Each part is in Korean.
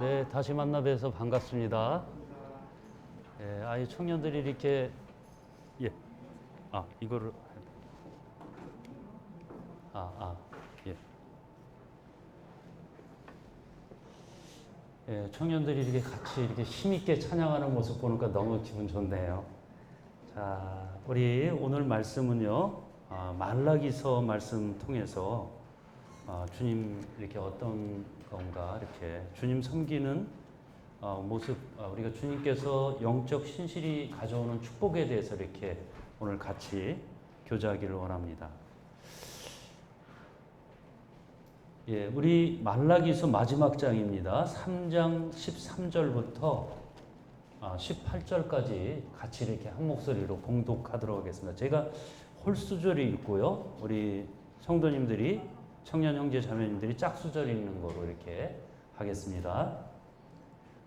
네, 다시 만나 뵈서 반갑습니다. 예, 아이 청년들이 이렇게 예, 이거를 아, 아, 예, 예, 청년들이 이렇게 같이 이렇게 힘있게 찬양하는 모습 보니까 너무 기분 좋네요. 자, 우리 오늘 말씀은요, 말라기서 말씀 통해서 주님 이렇게 어떤 건가 이렇게 주님 섬기는 모습, 우리가 주님께서 영적 신실이 가져오는 축복에 대해서 이렇게 오늘 같이 교제하기를 원합니다. 예, 우리 말라기서 마지막 장입니다. 3장 13절부터 18절까지 같이 이렇게 한 목소리로 봉독하도록 하겠습니다. 제가 홀수절이 있고요. 우리 성도님들이 청년 형제 자매님들이 짝수절 읽는 거로 이렇게 하겠습니다.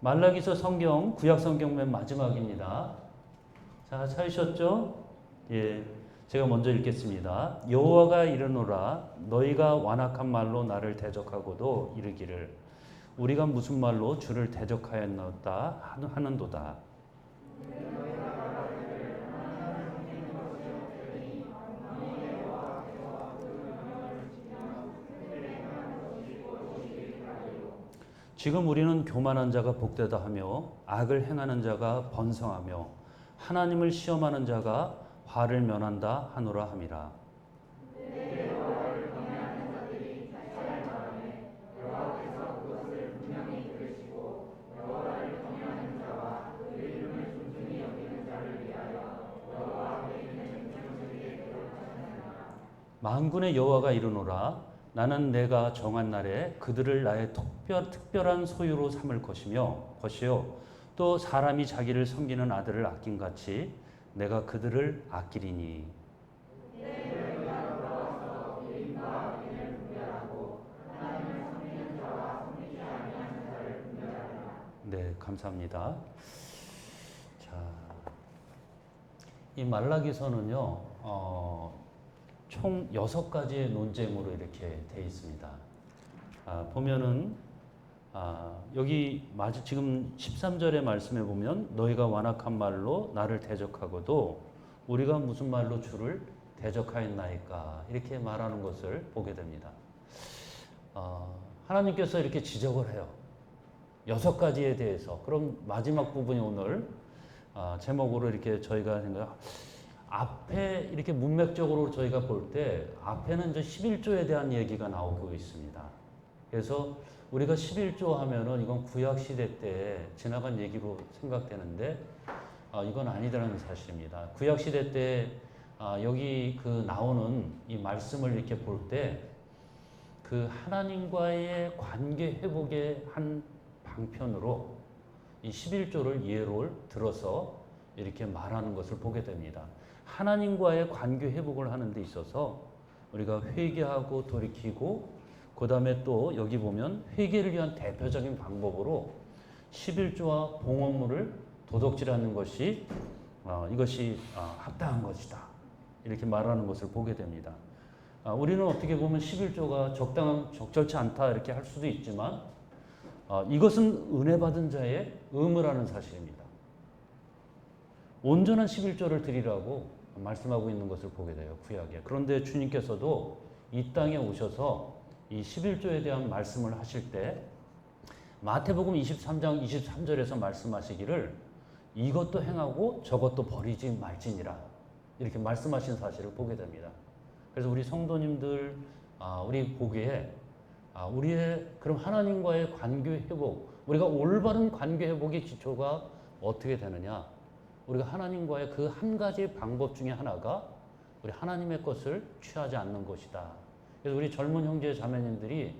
말라기서 성경 구약 성경 맨 마지막입니다. 자, 찾으셨죠? 예. 제가 먼저 읽겠습니다. 여호와가 이르노라 너희가 완악한 말로 나를 대적하고도 이르기를 우리가 무슨 말로 주를 대적하였나이다 하는도다. 지금 우리는 교만한 자가 복되다 하며 악을 행하는 자가 번성하며 하나님을 시험하는 자가 화를 면한다 하노라 함이라. 만군의 여호와가 이르노라 나는 내가 정한 날에 그들을 나의 특별한 소유로 삼을 것이요 또 사람이 자기를 섬기는 아들을 아낌같이 내가 그들을 아끼리니. 네, 감사합니다. 자, 이 말라기서는요, 총 6가지의 논쟁으로 이렇게 돼 있습니다. 보면은, 여기 지금 13절의 말씀에 보면 너희가 완악한 말로 나를 대적하고도 우리가 무슨 말로 주를 대적하였나이까 이렇게 말하는 것을 보게 됩니다. 하나님께서 이렇게 지적을 해요. 6가지에 대해서. 그럼 마지막 부분이 오늘 제목으로 이렇게 저희가 생각 앞에 이렇게 문맥적으로 저희가 볼 때 앞에는 이제 11조에 대한 얘기가 나오고 있습니다. 그래서 우리가 11조 하면은 이건 구약 시대 때 지나간 얘기로 생각되는데 이건 아니라는 사실입니다. 구약 시대 때 여기 그 나오는 이 말씀을 이렇게 볼 때 그 하나님과의 관계 회복의 한 방편으로 이 11조를 예를 들어서 이렇게 말하는 것을 보게 됩니다. 하나님과의 관계 회복을 하는 데 있어서 우리가 회개하고 돌이키고 그 다음에 또 여기 보면 회개를 위한 대표적인 방법으로 11조와 봉헌물을 도둑질하는 것이 이것이 합당한 것이다. 이렇게 말하는 것을 보게 됩니다. 우리는 어떻게 보면 11조가 적절치 않다 이렇게 할 수도 있지만 이것은 은혜 받은 자의 의무라는 사실입니다. 온전한 11조를 드리라고 말씀하고 있는 것을 보게 돼요. 구약에. 그런데 주님께서도 이 땅에 오셔서 이 11조에 대한 말씀을 하실 때 마태복음 23장 23절에서 말씀하시기를 이것도 행하고 저것도 버리지 말지니라 이렇게 말씀하신 사실을 보게 됩니다. 그래서 우리 성도님들 우리 보기에 우리의 그럼 하나님과의 관계 회복 우리가 올바른 관계 회복의 기초가 어떻게 되느냐 우리가 하나님과의 그 한 가지 방법 중에 하나가 우리 하나님의 것을 취하지 않는 것이다. 그래서 우리 젊은 형제 자매님들이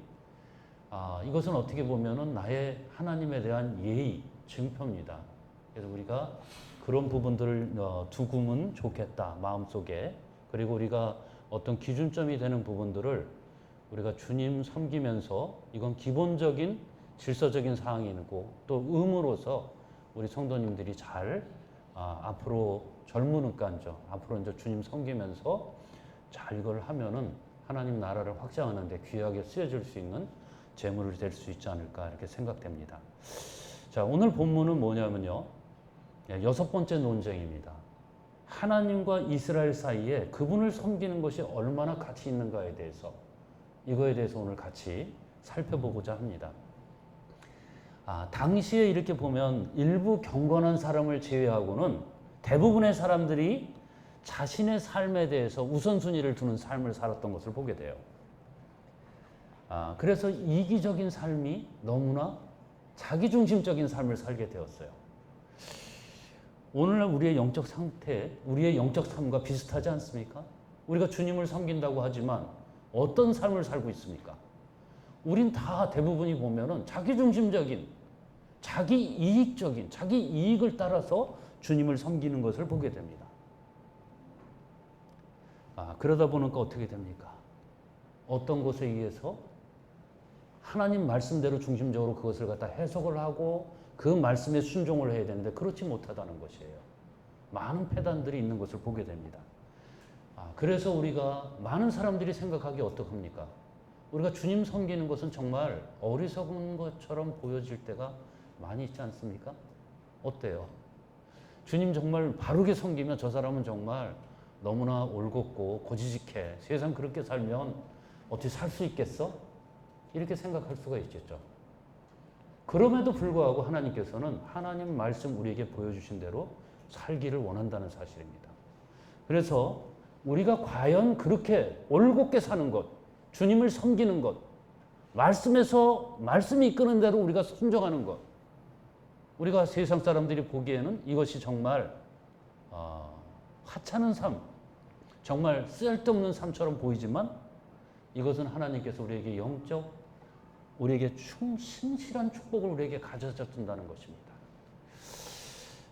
이것은 어떻게 보면은 나의 하나님에 대한 예의, 증표입니다. 그래서 우리가 그런 부분들을 두고면 좋겠다 마음속에. 그리고 우리가 어떤 기준점이 되는 부분들을 우리가 주님 섬기면서 이건 기본적인 질서적인 사항이고 또 의무로서 우리 성도님들이 잘 앞으로 젊으니까죠. 앞으로 이제 주님 섬기면서 잘 이걸 하면은 하나님 나라를 확장하는데 귀하게 쓰여질 수 있는 제물이 될 수 있지 않을까 이렇게 생각됩니다. 자, 오늘 본문은 뭐냐면요. 6번째 논쟁입니다. 하나님과 이스라엘 사이에 그분을 섬기는 것이 얼마나 가치 있는가에 대해서, 이거에 대해서 오늘 같이 살펴보고자 합니다. 당시에 이렇게 보면 일부 경건한 사람을 제외하고는 대부분의 사람들이 자신의 삶에 대해서 우선순위를 두는 삶을 살았던 것을 보게 돼요. 그래서 이기적인 삶이 너무나 자기중심적인 삶을 살게 되었어요. 오늘날 우리의 영적 상태, 우리의 영적 삶과 비슷하지 않습니까? 우리가 주님을 섬긴다고 하지만 어떤 삶을 살고 있습니까? 우린 다 대부분이 보면은 자기중심적인, 자기 이익적인, 자기 이익을 따라서 주님을 섬기는 것을 보게 됩니다. 그러다 보니까 어떻게 됩니까? 어떤 것에 의해서 하나님 말씀대로 중심적으로 그것을 갖다 해석을 하고 그 말씀에 순종을 해야 되는데 그렇지 못하다는 것이에요. 많은 폐단들이 있는 것을 보게 됩니다. 그래서 우리가 많은 사람들이 생각하기에 어떡합니까? 우리가 주님 섬기는 것은 정말 어리석은 것처럼 보여질 때가 많이 있지 않습니까? 어때요? 주님 정말 바르게 섬기면 저 사람은 정말 너무나 올곧고 고지식해. 세상 그렇게 살면 어떻게 살 수 있겠어? 이렇게 생각할 수가 있겠죠. 그럼에도 불구하고 하나님께서는 하나님 말씀 우리에게 보여주신 대로 살기를 원한다는 사실입니다. 그래서 우리가 과연 그렇게 올곧게 사는 것, 주님을 섬기는 것, 말씀에서 말씀이 이끄는 대로 우리가 순종하는 것, 우리가 세상 사람들이 보기에는 이것이 정말 하찮은 삶, 정말 쓸데없는 삶처럼 보이지만 이것은 하나님께서 우리에게 영적, 우리에게 신실한 축복을 우리에게 가져다 준다는 것입니다.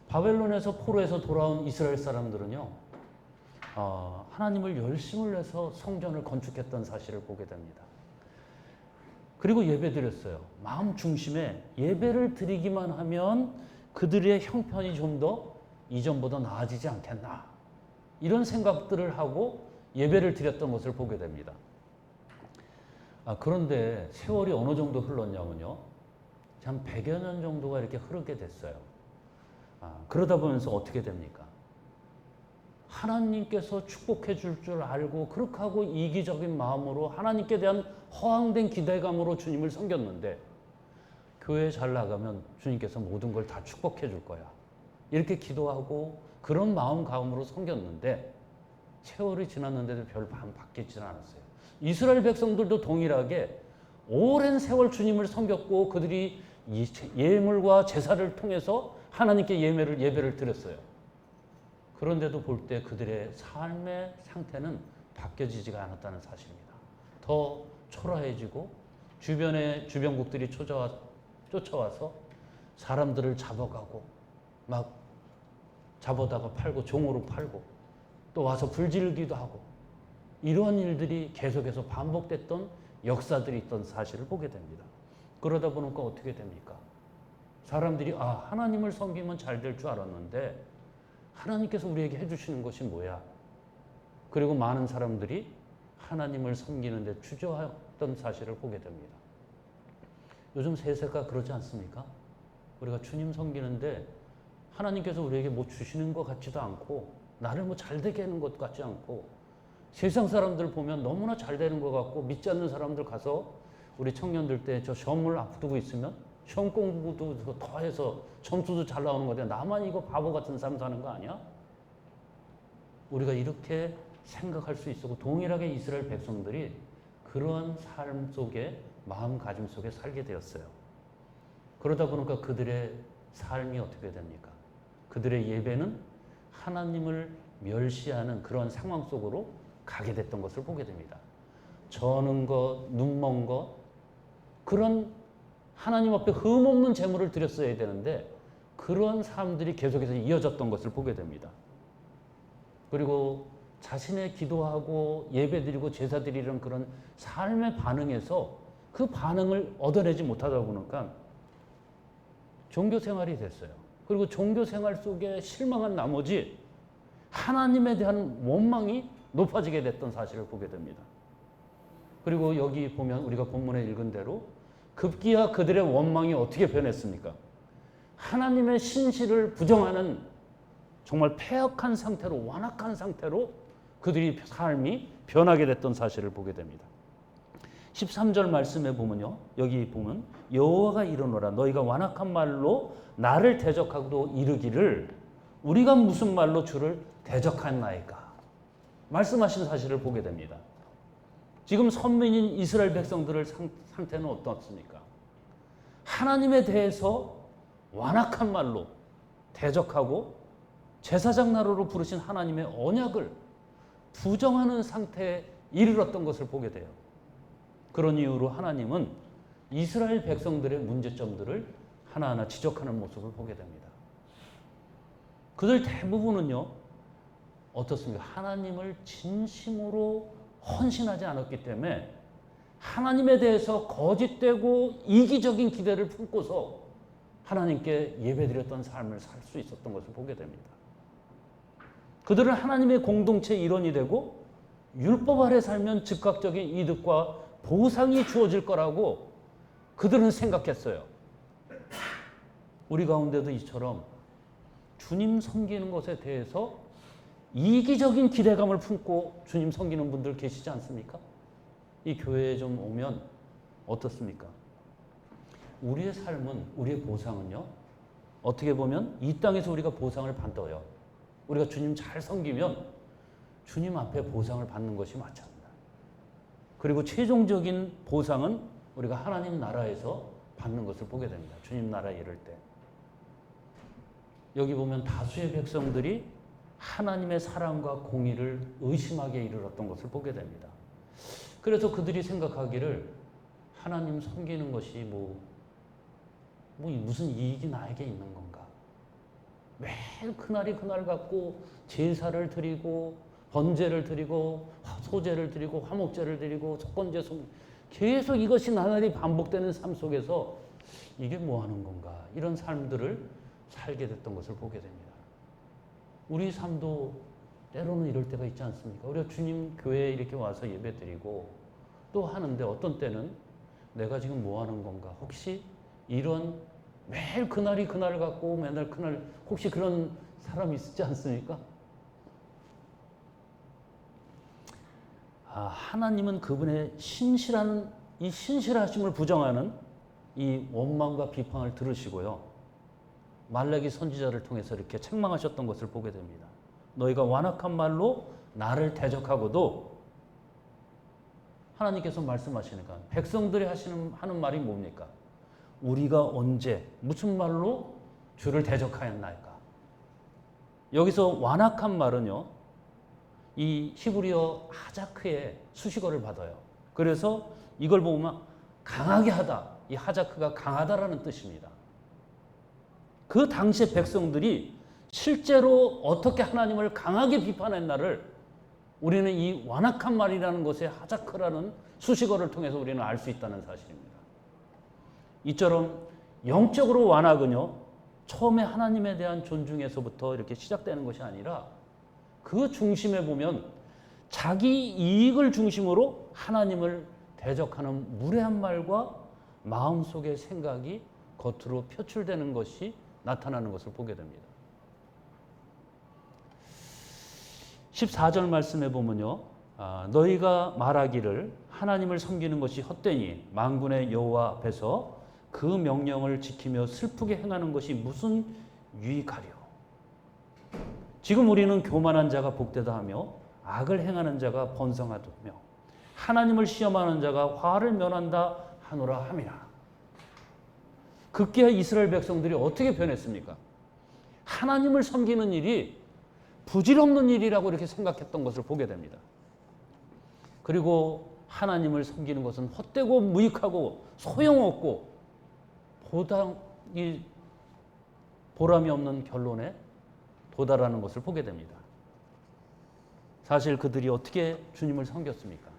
바벨론에서 포로에서 돌아온 이스라엘 사람들은요, 하나님을 열심을 내서 성전을 건축했던 사실을 보게 됩니다. 그리고 예배 드렸어요. 마음 중심에 예배를 드리기만 하면 그들의 형편이 좀 더 이전보다 나아지지 않겠나, 이런 생각들을 하고 예배를 드렸던 것을 보게 됩니다. 그런데 세월이 어느 정도 흘렀냐면요, 한 100여 년 정도가 이렇게 흐르게 됐어요. 그러다 보면서 어떻게 됩니까? 하나님께서 축복해 줄 줄 알고 그렇게 하고 이기적인 마음으로 하나님께 대한 허황된 기대감으로 주님을 섬겼는데, 교회 잘 나가면 주님께서 모든 걸 다 축복해 줄 거야, 이렇게 기도하고 그런 마음가짐으로 섬겼는데 세월이 지났는데도 별 바뀌지는 않았어요. 이스라엘 백성들도 동일하게 오랜 세월 주님을 섬겼고 그들이 예물과 제사를 통해서 하나님께 예배를 드렸어요. 그런데도 볼 때 그들의 삶의 상태는 바뀌어지지가 않았다는 사실입니다. 더 초라해지고 주변국들이 쫓아와서 사람들을 잡아가고 막 잡아다가 팔고 종으로 팔고 또 와서 불지르기도 하고, 이러한 일들이 계속해서 반복됐던 역사들이 있던 사실을 보게 됩니다. 그러다 보니까 어떻게 됩니까? 사람들이 하나님을 섬기면 잘 될 줄 알았는데 하나님께서 우리에게 해주시는 것이 뭐야? 그리고 많은 사람들이 하나님을 섬기는 데 주저했던 사실을 보게 됩니다. 요즘 세세가 그러지 않습니까? 우리가 주님 섬기는데 하나님께서 우리에게 뭐 주시는 것 같지도 않고 나를 뭐 잘되게 하는 것 같지 않고, 세상 사람들 보면 너무나 잘 되는 것 같고, 믿지 않는 사람들 가서 우리 청년들 때 저 시험을 앞두고 있으면 시험 공부도 더 해서 점수도 잘 나오는 건데 나만 이거 바보 같은 삶 사는 거 아니야? 우리가 이렇게 생각할 수 있었고, 동일하게 이스라엘 백성들이 그러한 삶 속에, 마음가짐 속에 살게 되었어요. 그러다 보니까 그들의 삶이 어떻게 됩니까? 그들의 예배는 하나님을 멸시하는 그런 상황 속으로 가게 됐던 것을 보게 됩니다. 저는 것, 눈먼 것, 그런 하나님 앞에 흠없는 제물을 드렸어야 되는데 그런 삶들이 계속해서 이어졌던 것을 보게 됩니다. 그리고 자신의 기도하고 예배드리고 제사드리는 그런 삶의 반응에서 그 반응을 얻어내지 못하다 보니까 종교생활이 됐어요. 그리고 종교생활 속에 실망한 나머지 하나님에 대한 원망이 높아지게 됐던 사실을 보게 됩니다. 그리고 여기 보면 우리가 본문에 읽은 대로 급기야 그들의 원망이 어떻게 변했습니까? 하나님의 신실을 부정하는 정말 패역한 상태로, 완악한 상태로 그들이 삶이 변하게 됐던 사실을 보게 됩니다. 13절 말씀에 보면요, 여기 보면 여호와가 이르노라 너희가 완악한 말로 나를 대적하고도 이르기를 우리가 무슨 말로 주를 대적하나이까 말씀하신 사실을 보게 됩니다. 지금 선민인 이스라엘 백성들의 상태는 어떻습니까? 하나님에 대해서 완악한 말로 대적하고 제사장 나라로 부르신 하나님의 언약을 부정하는 상태에 이르렀던 것을 보게 돼요. 그런 이유로 하나님은 이스라엘 백성들의 문제점들을 하나하나 지적하는 모습을 보게 됩니다. 그들 대부분은요, 어떻습니까? 하나님을 진심으로 헌신하지 않았기 때문에 하나님에 대해서 거짓되고 이기적인 기대를 품고서 하나님께 예배드렸던 삶을 살 수 있었던 것을 보게 됩니다. 그들은 하나님의 공동체 일원이 되고 율법 아래 살면 즉각적인 이득과 보상이 주어질 거라고 그들은 생각했어요. 우리 가운데도 이처럼 주님 섬기는 것에 대해서 이기적인 기대감을 품고 주님 섬기는 분들 계시지 않습니까? 이 교회에 좀 오면 어떻습니까? 우리의 삶은, 우리의 보상은요, 어떻게 보면 이 땅에서 우리가 보상을 받아요. 우리가 주님 잘 섬기면 주님 앞에 보상을 받는 것이 맞습니다. 그리고 최종적인 보상은 우리가 하나님 나라에서 받는 것을 보게 됩니다. 주님 나라에 이를 때. 여기 보면 다수의 백성들이 하나님의 사랑과 공의를 의심하게 이르렀던 것을 보게 됩니다. 그래서 그들이 생각하기를 하나님 섬기는 것이 무슨 이익이 나에게 있는 건가? 매일 그날이 그날 같고 제사를 드리고 번제를 드리고 소제를 드리고 화목제를 드리고 속건제 계속 이것이 나날이 반복되는 삶 속에서 이게 뭐 하는 건가? 이런 삶들을 살게 됐던 것을 보게 됩니다. 우리 삶도 때로는 이럴 때가 있지 않습니까? 우리가 주님 교회에 이렇게 와서 예배 드리고 또 하는데 어떤 때는 내가 지금 뭐 하는 건가? 혹시 이런 매일 그날이 그날 같고 맨날 그날 혹시 그런 사람이 있지 않습니까? 하나님은 그분의 이 신실하심을 부정하는 이 원망과 비판을 들으시고요. 말라기 선지자를 통해서 이렇게 책망하셨던 것을 보게 됩니다. 너희가 완악한 말로 나를 대적하고도 하나님께서 말씀하시니까 백성들이 하는 말이 뭡니까? 우리가 언제 무슨 말로 주를 대적하였나이까? 여기서 완악한 말은요, 이 히브리어 하자크의 수식어를 받아요. 그래서 이걸 보면 강하게 하다, 이 하자크가 강하다라는 뜻입니다. 그 당시의 백성들이 실제로 어떻게 하나님을 강하게 비판했나를 우리는 이 완악한 말이라는 것의 하자크라는 수식어를 통해서 우리는 알 수 있다는 사실입니다. 이처럼 영적으로 완악은요, 처음에 하나님에 대한 존중에서부터 이렇게 시작되는 것이 아니라 그 중심에 보면 자기 이익을 중심으로 하나님을 대적하는 무례한 말과 마음속의 생각이 겉으로 표출되는 것이 나타나는 것을 보게 됩니다. 14절 말씀에 보면요, 너희가 말하기를 하나님을 섬기는 것이 헛되니 만군의 여호와 앞에서 그 명령을 지키며 슬프게 행하는 것이 무슨 유익하랴. 지금 우리는 교만한 자가 복되다 하며 악을 행하는 자가 번성하며 하나님을 시험하는 자가 화를 면한다 하노라 함이라. 급기야 이스라엘 백성들이 어떻게 변했습니까? 하나님을 섬기는 일이 부질없는 일이라고 이렇게 생각했던 것을 보게 됩니다. 그리고 하나님을 섬기는 것은 헛되고 무익하고 소용없고 보람이 없는 결론에 도달하는 것을 보게 됩니다. 사실 그들이 어떻게 주님을 섬겼습니까?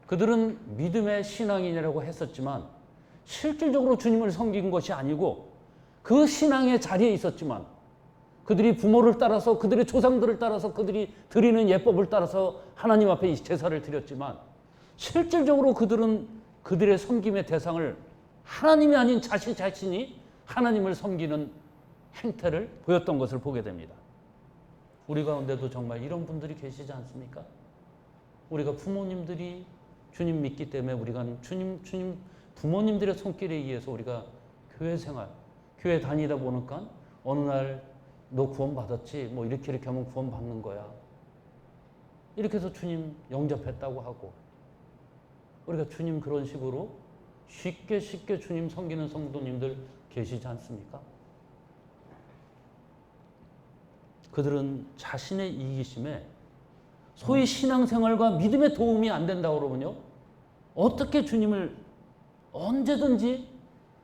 그들은 믿음의 신앙인이라고 했었지만 실질적으로 주님을 섬긴 것이 아니고 그 신앙의 자리에 있었지만 그들이 부모를 따라서 그들의 조상들을 따라서 그들이 드리는 예법을 따라서 하나님 앞에 제사를 드렸지만 실질적으로 그들은 그들의 섬김의 대상을 하나님이 아닌 자신이 하나님을 섬기는 행태를 보였던 것을 보게 됩니다. 우리 가운데도 정말 이런 분들이 계시지 않습니까? 우리가 부모님들이 주님 믿기 때문에 우리가 주님 부모님들의 손길에 의해서 우리가 교회 생활, 교회 다니다 보니까 어느 날 너 구원 받았지? 뭐 이렇게 하면 구원 받는 거야. 이렇게 해서 주님 영접했다고 하고, 우리가 주님 그런 식으로 쉽게 주님 섬기는 성도님들 계시지 않습니까? 그들은 자신의 이기심에 소위 신앙생활과 믿음의 도움이 안 된다고 그러면요, 어떻게 주님을 언제든지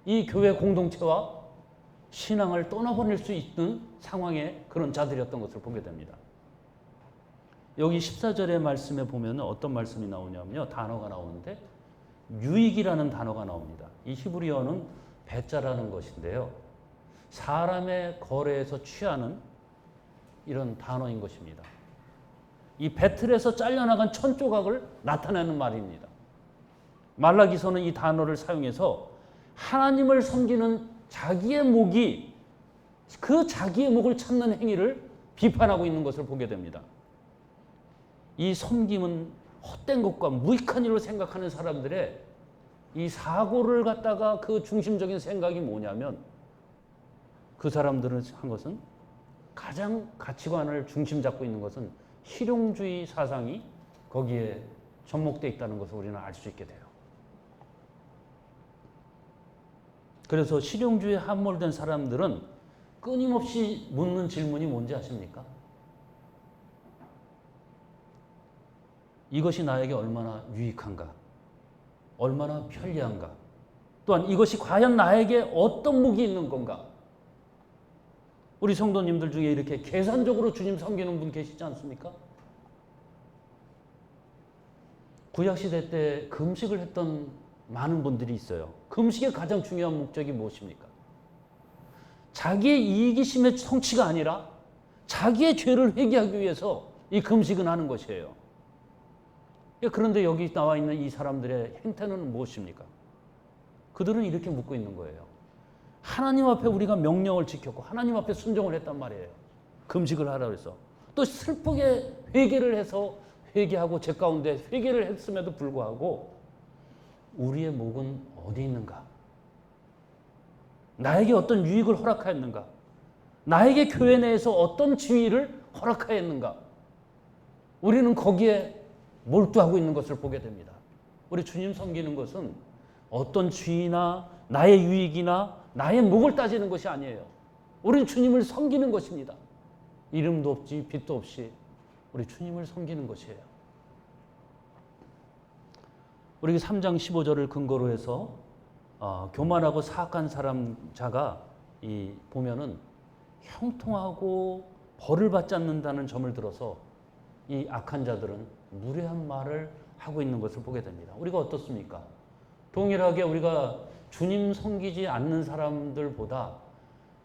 이 교회 공동체와 신앙을 떠나보낼 수 있는 상황의 그런 자들이었던 것을 보게 됩니다. 여기 14절의 말씀에 보면 어떤 말씀이 나오냐면요, 단어가 나오는데 유익이라는 단어가 나옵니다. 이 히브리어는 배자라는 것인데요, 사람의 거래에서 취하는 이런 단어인 것입니다. 이 배틀에서 잘려나간 천조각을 나타내는 말입니다. 말라기서는 이 단어를 사용해서 하나님을 섬기는 자기의 목이 그 자기의 목을 찾는 행위를 비판하고 있는 것을 보게 됩니다. 이 섬김은 헛된 것과 무익한 일로 생각하는 사람들의 이 사고를 갖다가 그 중심적인 생각이 뭐냐면, 그 사람들은 한 것은 가장 가치관을 중심 잡고 있는 것은 실용주의 사상이 거기에 접목되어 있다는 것을 우리는 알 수 있게 돼요. 그래서 실용주의에 함몰된 사람들은 끊임없이 묻는 질문이 뭔지 아십니까? 이것이 나에게 얼마나 유익한가? 얼마나 편리한가? 또한 이것이 과연 나에게 어떤 목이 있는 건가? 우리 성도님들 중에 이렇게 계산적으로 주님 섬기는 분 계시지 않습니까? 구약시대 때 금식을 했던 많은 분들이 있어요. 금식의 가장 중요한 목적이 무엇입니까? 자기의 이기심의 성취가 아니라 자기의 죄를 회개하기 위해서 이 금식은 하는 것이에요. 그런데 여기 나와 있는 이 사람들의 행태는 무엇입니까? 그들은 이렇게 묻고 있는 거예요. 하나님 앞에 우리가 명령을 지켰고 하나님 앞에 순종을 했단 말이에요. 금식을 하라고 해서. 또 슬프게 회개를 해서 회개하고 제 가운데 회개를 했음에도 불구하고 우리의 목은 어디 있는가? 나에게 어떤 유익을 허락하였는가? 나에게 교회 내에서 어떤 지위를 허락하였는가? 우리는 거기에 몰두하고 있는 것을 보게 됩니다. 우리 주님 섬기는 것은 어떤 지위나 나의 유익이나 나의 목을 따지는 것이 아니에요. 우리는 주님을 섬기는 것입니다. 이름도 없지 빛도 없이 우리 주님을 섬기는 것이에요. 우리 3장 15절을 근거로 해서 교만하고 사악한 자가 보면은 형통하고 벌을 받지 않는다는 점을 들어서 이 악한 자들은 무례한 말을 하고 있는 것을 보게 됩니다. 우리가 어떻습니까? 동일하게 우리가 주님 섬기지 않는 사람들보다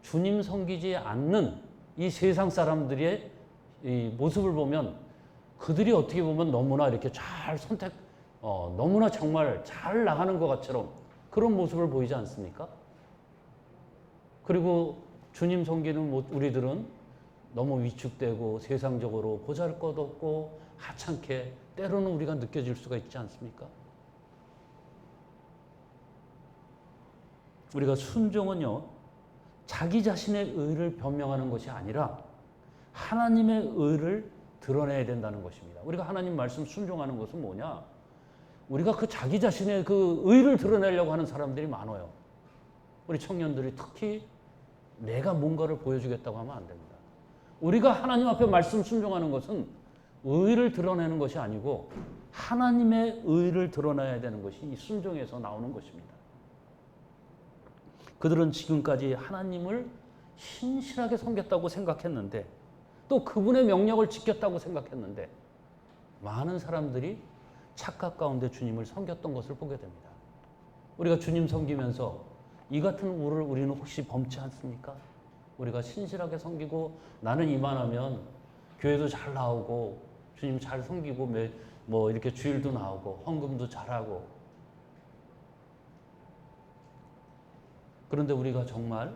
주님 섬기지 않는 이 세상 사람들의 이 모습을 보면 그들이 어떻게 보면 너무나 이렇게 잘 너무나 정말 잘 나가는 것 같처럼 그런 모습을 보이지 않습니까? 그리고 주님 섬기는 우리들은 너무 위축되고 세상적으로 보잘것없고 하찮게 때로는 우리가 느껴질 수가 있지 않습니까? 우리가 순종은요, 자기 자신의 의를 변명하는 것이 아니라 하나님의 의를 드러내야 된다는 것입니다. 우리가 하나님 말씀 순종하는 것은 뭐냐? 우리가 그 자기 자신의 그 의를 드러내려고 하는 사람들이 많아요. 우리 청년들이 특히 내가 뭔가를 보여주겠다고 하면 안 됩니다. 우리가 하나님 앞에 말씀 순종하는 것은 의를 드러내는 것이 아니고 하나님의 의를 드러내야 되는 것이 이 순종에서 나오는 것입니다. 그들은 지금까지 하나님을 신실하게 섬겼다고 생각했는데 또 그분의 명령을 지켰다고 생각했는데 많은 사람들이 착각 가운데 주님을 섬겼던 것을 보게 됩니다. 우리가 주님 섬기면서 이 같은 우를 우리는 혹시 범치 않습니까? 우리가 신실하게 섬기고 나는 이만하면 교회도 잘 나오고 주님 잘 섬기고 뭐 이렇게 주일도 나오고 헌금도 잘하고 그런데 우리가 정말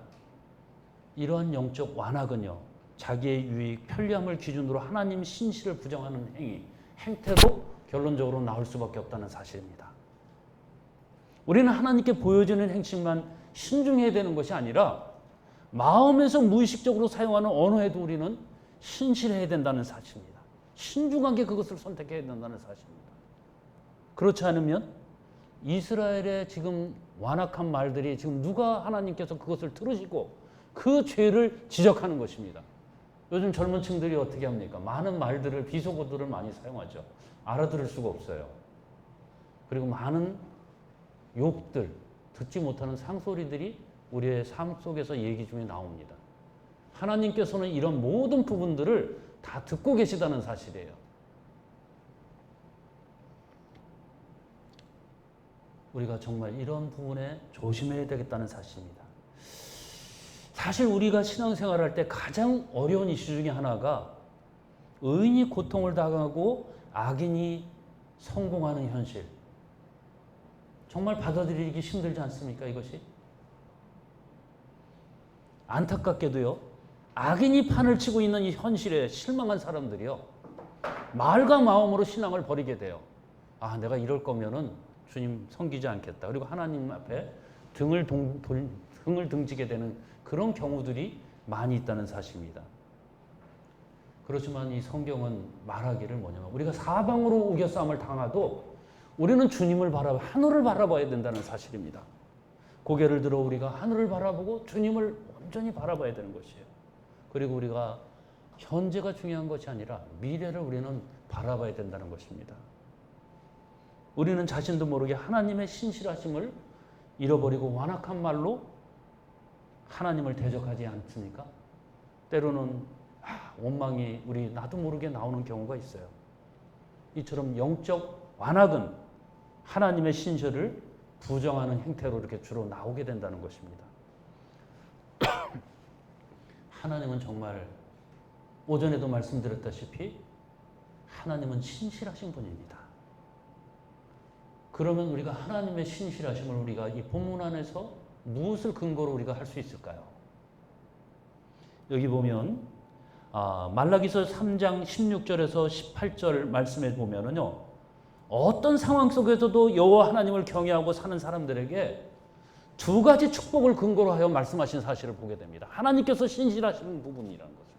이러한 영적 완악은요, 자기의 유익, 편리함을 기준으로 하나님 신실을 부정하는 행태로 결론적으로 나올 수밖에 없다는 사실입니다. 우리는 하나님께 보여지는 행실만 신중해야 되는 것이 아니라 마음에서 무의식적으로 사용하는 언어에도 우리는 신실해야 된다는 사실입니다. 신중하게 그것을 선택해야 된다는 사실입니다. 그렇지 않으면 이스라엘의 지금 완악한 말들이 지금 누가 하나님께서 그것을 들으시고 그 죄를 지적하는 것입니다. 요즘 젊은 층들이 어떻게 합니까? 많은 말들을, 비속어들을 많이 사용하죠. 알아들을 수가 없어요. 그리고 많은 욕들, 듣지 못하는 상소리들이 우리의 삶 속에서 얘기 중에 나옵니다. 하나님께서는 이런 모든 부분들을 다 듣고 계시다는 사실이에요. 우리가 정말 이런 부분에 조심해야 되겠다는 사실입니다. 사실 우리가 신앙생활할 때 가장 어려운 이슈 중에 하나가 의인이 고통을 당하고 악인이 성공하는 현실. 정말 받아들이기 힘들지 않습니까, 이것이? 안타깝게도요, 악인이 판을 치고 있는 이 현실에 실망한 사람들이요, 말과 마음으로 신앙을 버리게 돼요. 아, 내가 이럴 거면은 주님 섬기지 않겠다. 그리고 하나님 앞에 등을 등지게 되는 그런 경우들이 많이 있다는 사실입니다. 그렇지만 이 성경은 말하기를 뭐냐면 우리가 사방으로 우겨싸움을 당하도 우리는 주님을 하늘을 바라봐야 된다는 사실입니다. 고개를 들어 우리가 하늘을 바라보고 주님을 온전히 바라봐야 되는 것이에요. 그리고 우리가 현재가 중요한 것이 아니라 미래를 우리는 바라봐야 된다는 것입니다. 우리는 자신도 모르게 하나님의 신실하심을 잃어버리고 완악한 말로 하나님을 대적하지 않습니까? 때로는 원망이 나도 모르게 나오는 경우가 있어요. 이처럼 영적 완악은 하나님의 신실을 부정하는 행태로 이렇게 주로 나오게 된다는 것입니다. 하나님은 정말 오전에도 말씀드렸다시피 하나님은 신실하신 분입니다. 그러면 우리가 하나님의 신실하심을 우리가 이 본문 안에서 무엇을 근거로 우리가 할 수 있을까요? 여기 보면 말라기서 3장 16절에서 18절 말씀에 보면은요, 어떤 상황 속에서도 여호와 하나님을 경외하고 사는 사람들에게 두 가지 축복을 근거로 하여 말씀하신 사실을 보게 됩니다. 하나님께서 신실하시는 부분이라는 것을.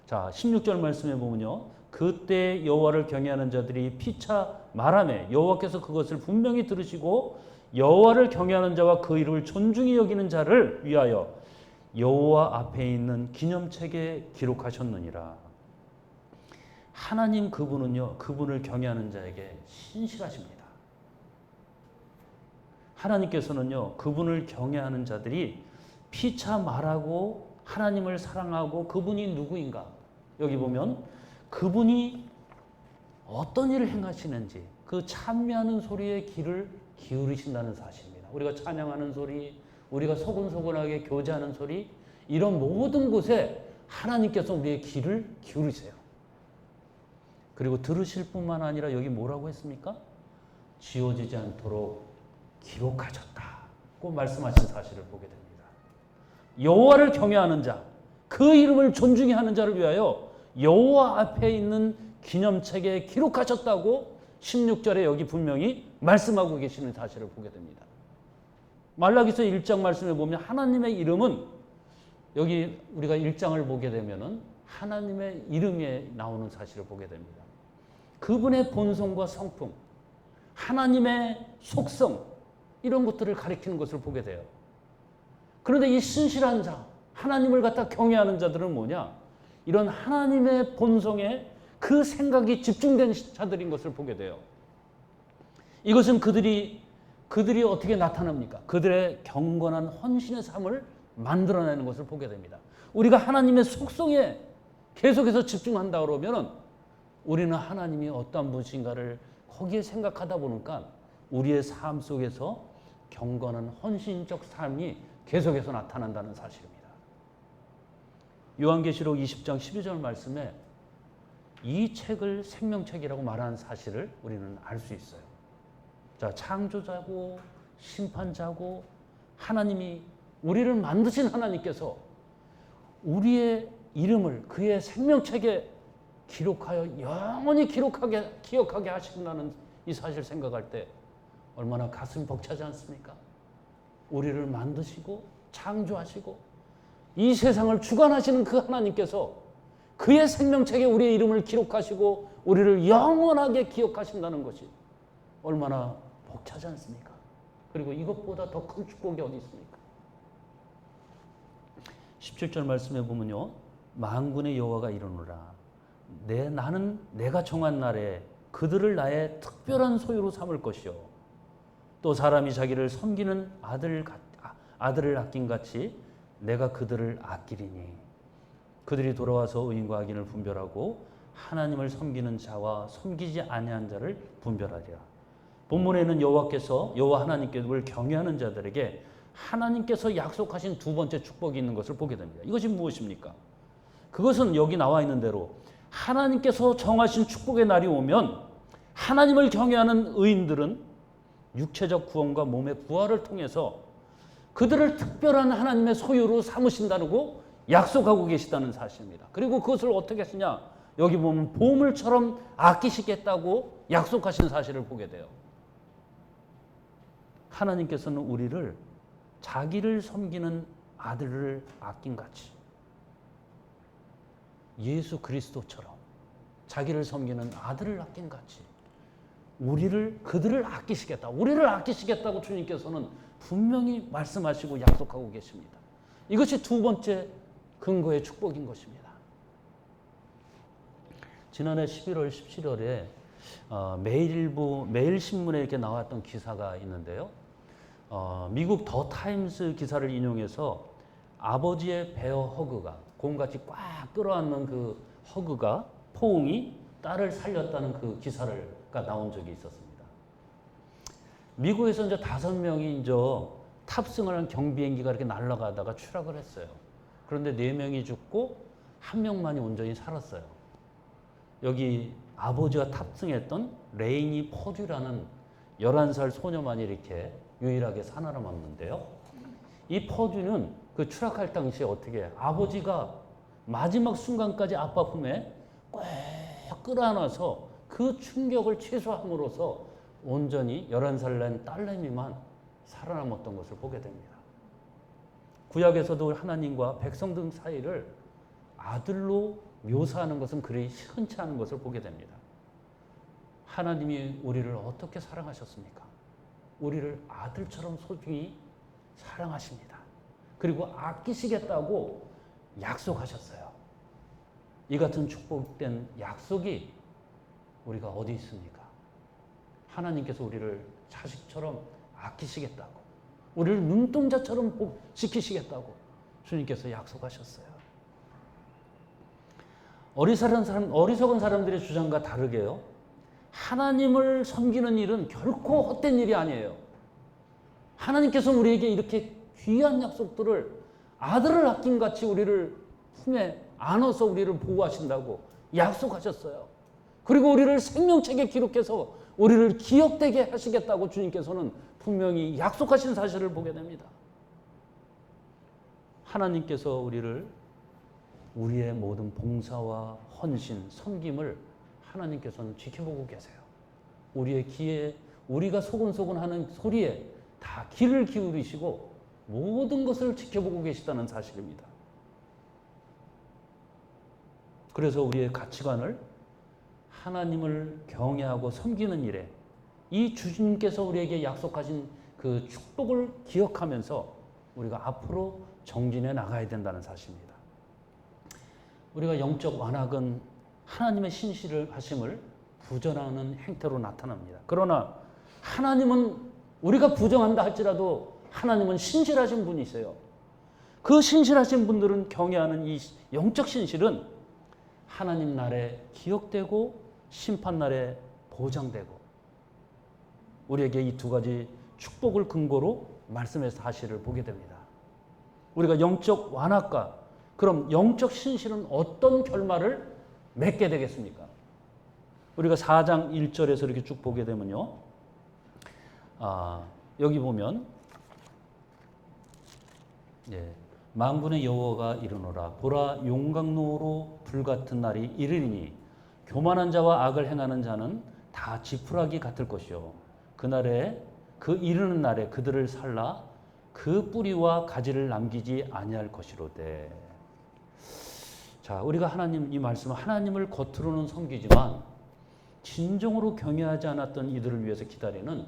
자, 16절 말씀에 보면요, 그때 여호와를 경외하는 자들이 피차 말하매 여호와께서 그것을 분명히 들으시고 여호와를 경외하는 자와 그 이름을 존중히 여기는 자를 위하여 여호와 앞에 있는 기념책에 기록하셨느니라. 하나님 그분은요, 그분을 경외하는 자에게 신실하십니다. 하나님께서는요, 그분을 경외하는 자들이 피차 말하고 하나님을 사랑하고 그분이 누구인가? 여기 보면 그분이 어떤 일을 행하시는지 그 찬미하는 소리에 귀를 기울이신다는 사실입니다. 우리가 찬양하는 소리, 우리가 소근소근하게 교제하는 소리, 이런 모든 곳에 하나님께서 우리의 귀를 기울이세요. 그리고 들으실 뿐만 아니라 여기 뭐라고 했습니까? 지워지지 않도록 기록하셨다고 말씀하신 사실을 보게 됩니다. 여호와를 경외하는 자, 그 이름을 존중히 하는 자를 위하여 여호와 앞에 있는 기념책에 기록하셨다고 16절에 여기 분명히 말씀하고 계시는 사실을 보게 됩니다. 말라기서 1장 말씀에 보면 하나님의 이름은, 여기 우리가 1장을 보게 되면은 하나님의 이름에 나오는 사실을 보게 됩니다. 그분의 본성과 성품, 하나님의 속성, 이런 것들을 가리키는 것을 보게 돼요. 그런데 이 신실한 자, 하나님을 갖다 경외하는 자들은 뭐냐? 이런 하나님의 본성에 그 생각이 집중된 자들인 것을 보게 돼요. 이것은 그들이 어떻게 나타납니까? 그들의 경건한 헌신의 삶을 만들어내는 것을 보게 됩니다. 우리가 하나님의 속성에 계속해서 집중한다 그러면은 우리는 하나님이 어떤 분이신가를 거기에 생각하다 보니까 우리의 삶 속에서 경건한 헌신적 삶이 계속해서 나타난다는 사실입니다. 요한계시록 20장 12절 말씀에 이 책을 생명책이라고 말하는 사실을 우리는 알 수 있어요. 자, 창조자고 심판자고 하나님이 우리를 만드신 하나님께서 우리의 이름을 그의 생명책에 기록하여 영원히 기억하게 하신다는 이 사실 생각할 때 얼마나 가슴이 벅차지 않습니까? 우리를 만드시고 창조하시고 이 세상을 주관하시는 그 하나님께서 그의 생명책에 우리의 이름을 기록하시고 우리를 영원하게 기억하신다는 것이 얼마나 벅차지 않습니까? 그리고 이것보다 더 큰 축복이 어디 있습니까? 17절 말씀해 보면요. 만군의 여호와가 이르노라. 나는 내가 정한 날에 그들을 나의 특별한 소유로 삼을 것이요. 또 사람이 자기를 섬기는 아들을 아낀 같이 내가 그들을 아끼리니 그들이 돌아와서 의인과 악인을 분별하고 하나님을 섬기는 자와 섬기지 아니한 자를 분별하리라. 본문에는 여호와 하나님께를 경외하는 자들에게 하나님께서 약속하신 두 번째 축복이 있는 것을 보게 됩니다. 이것이 무엇입니까? 그것은 여기 나와 있는 대로 하나님께서 정하신 축복의 날이 오면 하나님을 경외하는 의인들은 육체적 구원과 몸의 부활을 통해서 그들을 특별한 하나님의 소유로 삼으신다고 약속하고 계시다는 사실입니다. 그리고 그것을 어떻게 하시냐? 여기 보면 보물처럼 아끼시겠다고 약속하신 사실을 보게 돼요. 하나님께서는 우리를 자기를 섬기는 아들을 아낀 같이 예수 그리스도처럼 자기를 섬기는 아들을 아낀 같이 그들을 아끼시겠다. 우리를 아끼시겠다고 주님께서는 분명히 말씀하시고 약속하고 계십니다. 이것이 두 번째 근거의 축복인 것입니다. 지난해 11월 17일에 매일신문에 이렇게 나왔던 기사가 있는데요. 미국 더 타임스 기사를 인용해서 아버지의 베어 허그가 곰같이 꽉 끌어안는 그 허그가 포옹이 딸을 살렸다는 그 기사가 나온 적이 있었습니다. 미국에서 이제 5명이 탑승을 한 경비행기가 이렇게 날아가다가 추락을 했어요. 그런데 4명이 죽고 1명만이 온전히 살았어요. 여기 아버지가 탑승했던 레이니 퍼듀라는 11살 소녀만이 이렇게 유일하게 살아남았는데요. 이 퍼듀는 그 추락할 당시에 어떻게 아버지가 마지막 순간까지 아빠 품에 꼭 끌어안아서 그 충격을 최소함으로써 온전히 11살 난 딸내미만 살아남았던 것을 보게 됩니다. 구약에서도 하나님과 백성들 사이를 아들로 묘사하는 것은 그리 흔치 않은 것을 보게 됩니다. 하나님이 우리를 어떻게 사랑하셨습니까? 우리를 아들처럼 소중히 사랑하십니다. 그리고 아끼시겠다고 약속하셨어요. 이 같은 축복된 약속이 우리가 어디 있습니까? 하나님께서 우리를 자식처럼 아끼시겠다고, 우리를 눈동자처럼 지키시겠다고 주님께서 약속하셨어요. 어리석은 사람들의 주장과 다르게요. 하나님을 섬기는 일은 결코 헛된 일이 아니에요. 하나님께서 우리에게 이렇게 귀한 약속들을 아들을 아낀 같이 우리를 품에 안아서 우리를 보호하신다고 약속하셨어요. 그리고 우리를 생명책에 기록해서 우리를 기억되게 하시겠다고 주님께서는 분명히 약속하신 사실을 보게 됩니다. 하나님께서 우리의 모든 봉사와 헌신, 섬김을 하나님께서는 지켜보고 계세요. 우리의 귀에, 우리가 소곤소곤 하는 소리에 다 귀를 기울이시고 모든 것을 지켜보고 계시다는 사실입니다. 그래서 우리의 가치관을 하나님을 경외하고 섬기는 일에 이 주님께서 우리에게 약속하신 그 축복을 기억하면서 우리가 앞으로 정진해 나가야 된다는 사실입니다. 우리가 영적 완악은 하나님의 신실하심을 부정하는 행태로 나타납니다. 그러나 하나님은 우리가 부정한다 할지라도 하나님은 신실하신 분이세요. 그 신실하신 분들은 경외하는 이 영적 신실은 하나님 날에 기억되고 심판 날에 보장되고 우리에게 이 두 가지 축복을 근거로 말씀의 사실을 보게 됩니다. 우리가 영적 완악과 그럼 영적 신실은 어떤 결말을 맺게 되겠습니까? 우리가 4장 1절에서 이렇게 쭉 보게 되면요. 여기 보면 예. 만군의 여호와가 이르노라 보라 용광로로 불같은 날이 이르리니 교만한 자와 악을 행하는 자는 다 지푸라기 같을 것이요 그날에 그 이르는 날에 그들을 살라 그 뿌리와 가지를 남기지 아니할 것이로되. 자, 우리가 하나님 이 말씀은 하나님을 겉으로는 섬기지만 진정으로 경외하지 않았던 이들을 위해서 기다리는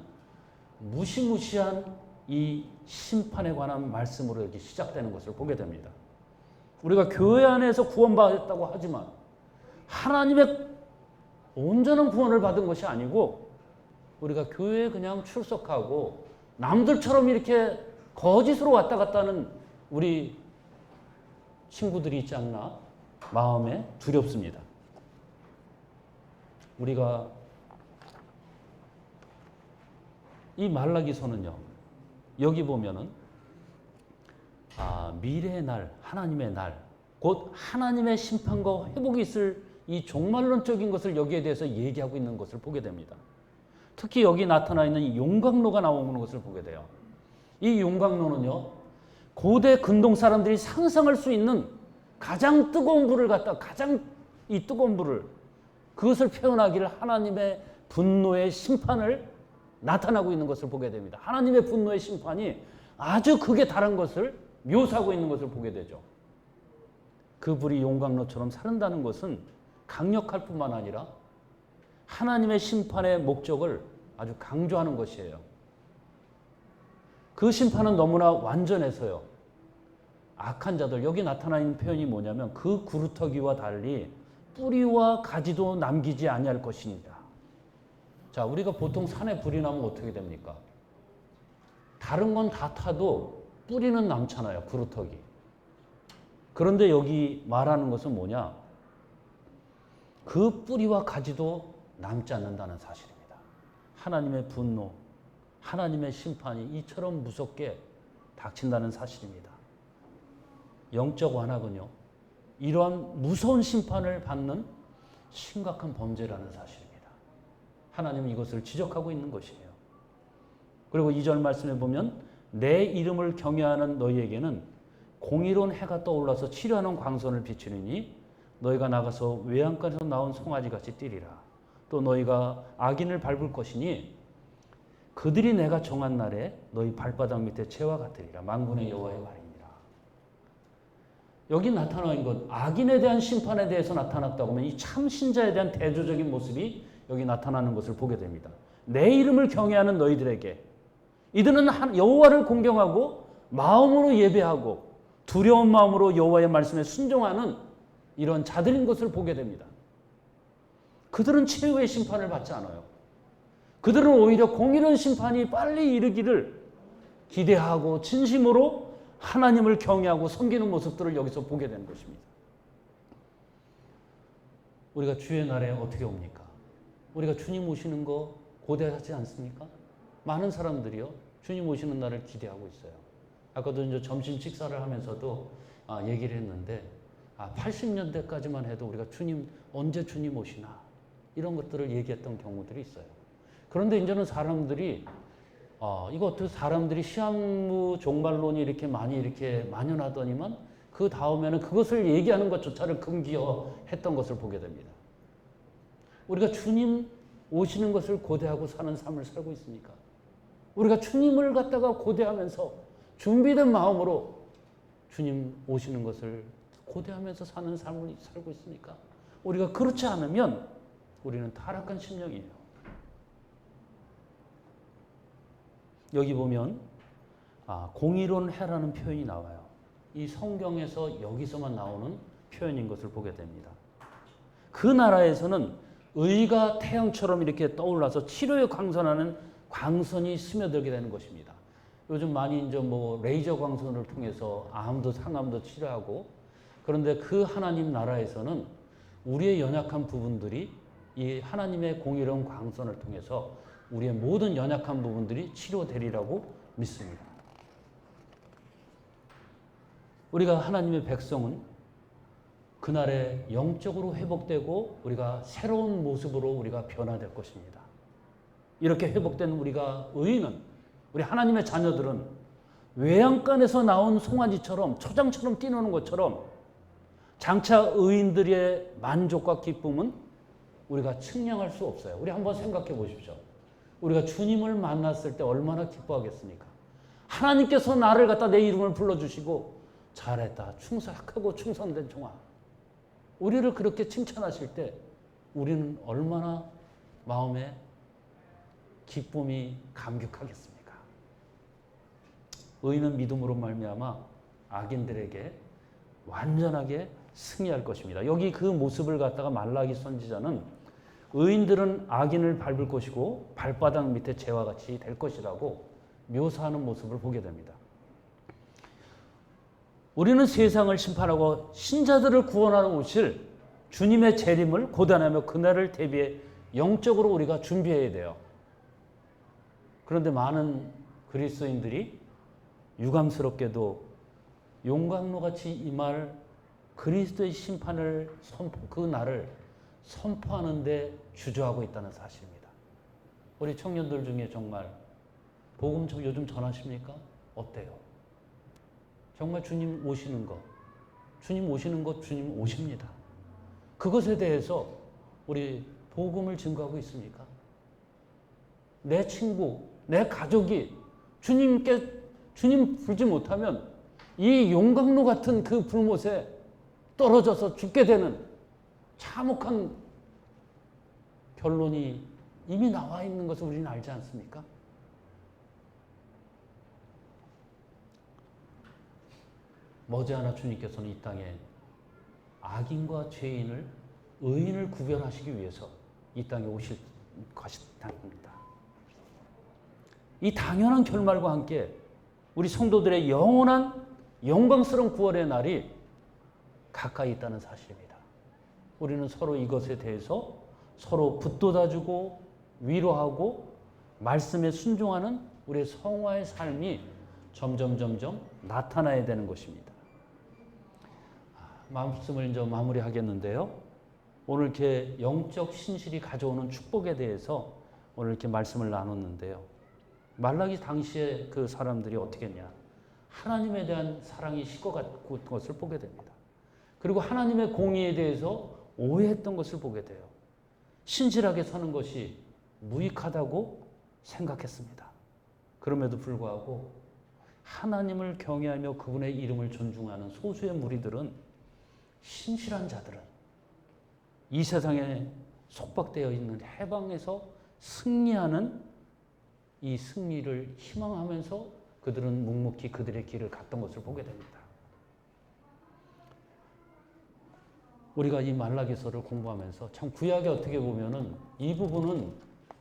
무시무시한 이 심판에 관한 말씀으로 여기 시작되는 것을 보게 됩니다. 우리가 교회 안에서 구원받았다고 하지만 하나님의 온전한 구원을 받은 것이 아니고 우리가 교회에 그냥 출석하고 남들처럼 이렇게 거짓으로 왔다 갔다 하는 우리 친구들이 있지 않나 마음에 두렵습니다. 우리가 이 말라기서는요, 여기 보면은 미래의 날, 하나님의 날, 곧 하나님의 심판과 회복이 있을 이 종말론적인 것을 여기에 대해서 얘기하고 있는 것을 보게 됩니다. 특히 여기 나타나 있는 이 용광로가 나오는 것을 보게 돼요. 이 용광로는요, 고대 근동 사람들이 상상할 수 있는 가장 뜨거운 불을 갖다 가장 이 뜨거운 불을 그것을 표현하기를 하나님의 분노의 심판을 나타나고 있는 것을 보게 됩니다. 하나님의 분노의 심판이 아주 극에 달한 것을 묘사하고 있는 것을 보게 되죠. 그 불이 용광로처럼 사른다는 것은 강력할 뿐만 아니라 하나님의 심판의 목적을 아주 강조하는 것이에요. 그 심판은 너무나 완전해서요. 악한 자들, 여기 나타나 있는 표현이 뭐냐면 그 구루터기와 달리 뿌리와 가지도 남기지 아니할 것이니라. 자, 우리가 보통 산에 불이 나면 어떻게 됩니까? 다른 건 다 타도 뿌리는 남잖아요. 구루터기. 그런데 여기 말하는 것은 뭐냐? 그 뿌리와 가지도 남지 않는다는 사실입니다. 하나님의 분노, 하나님의 심판이 이처럼 무섭게 닥친다는 사실입니다. 영적 완악은요, 이러한 무서운 심판을 받는 심각한 범죄라는 사실입니다. 하나님은 이것을 지적하고 있는 것이에요. 그리고 2절 말씀에 보면 내 이름을 경외하는 너희에게는 공의로운 해가 떠올라서 치료하는 광선을 비추느니 너희가 나가서 외양간에서 나온 송아지같이 뛰리라. 또 너희가 악인을 밟을 것이니 그들이 내가 정한 날에 너희 발바닥 밑에 채와 같으리라. 만군의 여호와의 말이니라. 여기 나타나는 것, 악인에 대한 심판에 대해서 나타났다고 하면 이 참 신자에 대한 대조적인 모습이 여기 나타나는 것을 보게 됩니다. 내 이름을 경외하는 너희들에게, 이들은 여호와를 공경하고 마음으로 예배하고 두려운 마음으로 여호와의 말씀에 순종하는 이런 자들인 것을 보게 됩니다. 그들은 최후의 심판을 받지 않아요. 그들은 오히려 공의로운 심판이 빨리 이르기를 기대하고 진심으로 하나님을 경외하고 섬기는 모습들을 여기서 보게 되는 것입니다. 우리가 주의 날에 어떻게 옵니까? 우리가 주님 오시는 거 고대하지 않습니까? 많은 사람들이요, 주님 오시는 날을 기대하고 있어요. 아까도 이제 점심 식사를 하면서도 얘기를 했는데 80년대까지만 해도 우리가 주님, 언제 주님 오시나 이런 것들을 얘기했던 경우들이 있어요. 그런데 이제는 사람들이 이거 어떻게 사람들이 시한부 종말론이 이렇게 많이 이렇게 만연하더니만 그 다음에는 그것을 얘기하는 것조차를 금기어했던 것을 보게 됩니다. 우리가 주님 오시는 것을 고대하고 사는 삶을 살고 있습니까? 우리가 주님을 갖다가 고대하면서 준비된 마음으로 주님 오시는 것을 고대하면서 사는 삶을 살고 있습니까? 우리가 그렇지 않으면 우리는 타락한 심령이에요. 여기 보면 공의로운 해라는 표현이 나와요. 이 성경에서 여기서만 나오는 표현인 것을 보게 됩니다. 그 나라에서는 의가 태양처럼 이렇게 떠올라서 치료에 광선하는 광선이 스며들게 되는 것입니다. 요즘 많이 이제 레이저 광선을 통해서 암도 상암도 치료하고, 그런데 그 하나님 나라에서는 우리의 연약한 부분들이 이 하나님의 공의로운 광선을 통해서 우리의 모든 연약한 부분들이 치료되리라고 믿습니다. 우리가 하나님의 백성은 그날에 영적으로 회복되고 우리가 새로운 모습으로 우리가 변화될 것입니다. 이렇게 회복된 우리가 의인은, 우리 하나님의 자녀들은 외양간에서 나온 송아지처럼 초장처럼 뛰노는 것처럼 장차 의인들의 만족과 기쁨은 우리가 측량할 수 없어요. 우리 한번 생각해 보십시오. 우리가 주님을 만났을 때 얼마나 기뻐하겠습니까? 하나님께서 나를 갖다 내 이름을 불러주시고 잘했다, 착하고 충성된 종아. 우리를 그렇게 칭찬하실 때 우리는 얼마나 마음에 기쁨이 감격하겠습니까? 의인은 믿음으로 말미암아 악인들에게 완전하게 승리할 것입니다. 여기 그 모습을 갖다가 말라기 선지자는 의인들은 악인을 밟을 것이고 발바닥 밑에 재와 같이 될 것이라고 묘사하는 모습을 보게 됩니다. 우리는 세상을 심판하고 신자들을 구원하러 오실 주님의 재림을 고단하며 그날을 대비해 영적으로 우리가 준비해야 돼요. 그런데 많은 그리스도인들이 유감스럽게도 용광로같이 임할 그리스도의 심판을 그 날을 선포하는 데 주저하고 있다는 사실입니다. 우리 청년들 중에 정말 복음 요즘 전하십니까? 어때요? 정말 주님 오시는 것, 주님 오십니다. 그것에 대해서 우리 복음을 증거하고 있습니까? 내 친구, 내 가족이 주님 부르지 못하면 이 용광로 같은 그 불못에 떨어져서 죽게 되는 참혹한 결론이 이미 나와 있는 것을 우리는 알지 않습니까? 머지않아 주님께서는 이 땅에 악인과 죄인을, 의인을 구별하시기 위해서 이 땅에 오실 것입니다. 이 당연한 결말과 함께 우리 성도들의 영원한 영광스러운 구원의 날이 가까이 있다는 사실입니다. 우리는 서로 이것에 대해서 서로 붙돋아주고 위로하고 말씀에 순종하는 우리의 성화의 삶이 점점 나타나야 되는 것입니다. 말씀을 이제 마무리하겠는데요. 오늘 이렇게 영적 신실이 가져오는 축복에 대해서 오늘 이렇게 말씀을 나눴는데요. 말라기 당시에 그 사람들이 어떻게 했냐? 하나님에 대한 사랑이 식어갔던 것을 보게 됩니다. 그리고 하나님의 공의에 대해서 오해했던 것을 보게 돼요. 신실하게 사는 것이 무익하다고 생각했습니다. 그럼에도 불구하고 하나님을 경외하며 그분의 이름을 존중하는 소수의 무리들은, 신실한 자들은 이 세상에 속박되어 있는 해방에서 승리하는 이 승리를 희망하면서 그들은 묵묵히 그들의 길을 갔던 것을 보게 됩니다. 우리가 이 말라기서를 공부하면서 참 구약에 어떻게 보면은 이 부분은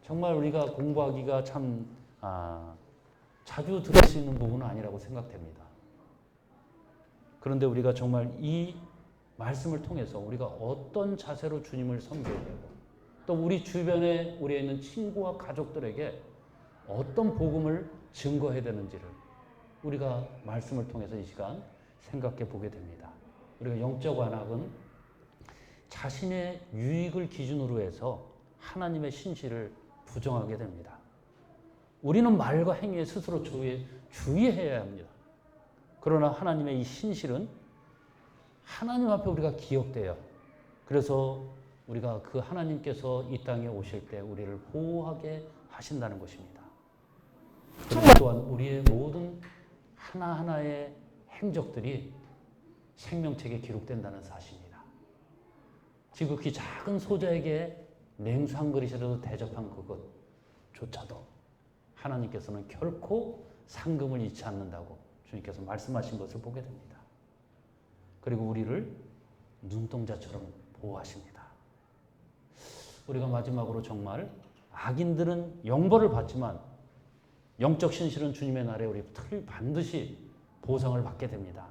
정말 우리가 공부하기가 참 자주 들을 수 있는 부분은 아니라고 생각됩니다. 그런데 우리가 정말 이 말씀을 통해서 우리가 어떤 자세로 주님을 섬겨야 되고, 또 우리 주변에 우리에 있는 친구와 가족들에게 어떤 복음을 증거해야 되는지를 우리가 말씀을 통해서 이 시간 생각해 보게 됩니다. 우리가 영적 완악은 자신의 유익을 기준으로 해서 하나님의 신실을 부정하게 됩니다. 우리는 말과 행위에 스스로 주의해야 합니다. 그러나 하나님의 이 신실은 하나님 앞에 우리가 기억돼요. 그래서 우리가 그 하나님께서 이 땅에 오실 때 우리를 보호하게 하신다는 것입니다. 그리고 또한 우리의 모든 하나하나의 행적들이 생명책에 기록된다는 사실입니다. 지극히 작은 소자에게 냉수 한 그릇이라도 대접한 그것조차도 하나님께서는 결코 상금을 잃지 않는다고 주님께서 말씀하신 것을 보게 됩니다. 그리고 우리를 눈동자처럼 보호하십니다. 우리가 마지막으로 정말 악인들은 영벌을 받지만 영적 신실은 주님의 날에 우리 반드시 보상을 받게 됩니다.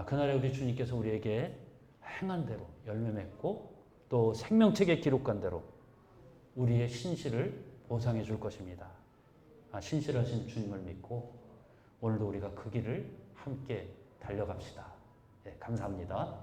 그날에 우리 주님께서 우리에게 행한 대로 열매 맺고 또 생명책에 기록한 대로 우리의 신실을 보상해 줄 것입니다. 신실하신 주님을 믿고 오늘도 우리가 그 길을 함께 달려갑시다. 네, 감사합니다.